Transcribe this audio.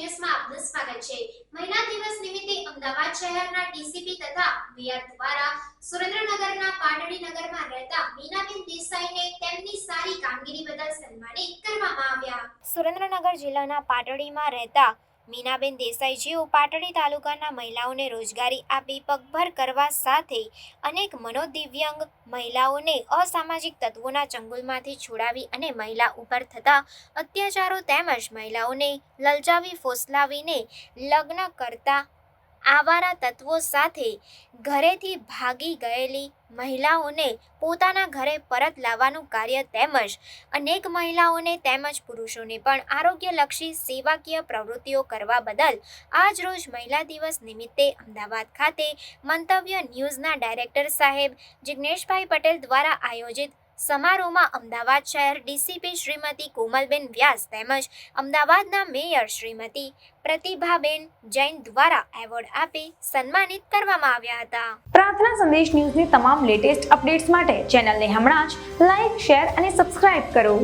ન્યૂઝમાં આપનું સ્વાગત છે। મહિલા દિવસ નિમિત્તે અમદાવાદ શહેરના ડીસીપી તથા મેયર દ્વારા સુરેન્દ્રનગરના પાટડી નગરમાં રહેતા મીનાબેન દેસાઈને તેમની સારી કામગીરી બદલ સન્માનિત કરવામાં આવ્યા। સુરેન્દ્રનગર જિલ્લાના પાટડીમાં રહેતા મીનાબેન દેસાઈ જેઓ પાટડી તાલુકાના મહિલાઓને રોજગારી આપી પગભર કરવા સાથે અનેક મનોદિવ્યાંગ મહિલાઓને અસામાજિક તત્વોના ચંગુલમાંથી છોડાવી અને મહિલા ઉપર થતા અત્યાચારો તેમજ મહિલાઓને લલચાવી ફોસલાવીને લગ્ન કરતા આવારા તત્વો સાથે ઘરેથી ભાગી ગયેલી મહિલાઓને પોતાના ઘરે પરત લાવવાનું કાર્ય તેમજ અનેક મહિલાઓને તેમજ પુરુષોને પણ આરોગ્યલક્ષી સેવાકીય પ્રવૃત્તિઓ કરવા બદલ આજ રોજ મહિલા દિવસ નિમિત્તે અમદાવાદ ખાતે મંતવ્ય ન્યૂઝના ડાયરેક્ટર સાહેબ જિગ્નેશભાઈ પટેલ દ્વારા આયોજિત સમારોહમાં અમદાવાદ શહેર ડીસીપી શ્રીમતી કોમલબેન વ્યાસ તેમજ અમદાવાદના મેયર શ્રીમતી પ્રતિભાબેન જૈન દ્વારા એવોર્ડ આપી સન્માનિત કરવામાં આવ્યા હતા। પ્રાર્થના સંદેશ ન્યૂઝની તમામ લેટેસ્ટ અપડેટ્સ માટે ચેનલને હમણાં જ લાઈક, શેર અને સબસ્ક્રાઇબ કરો।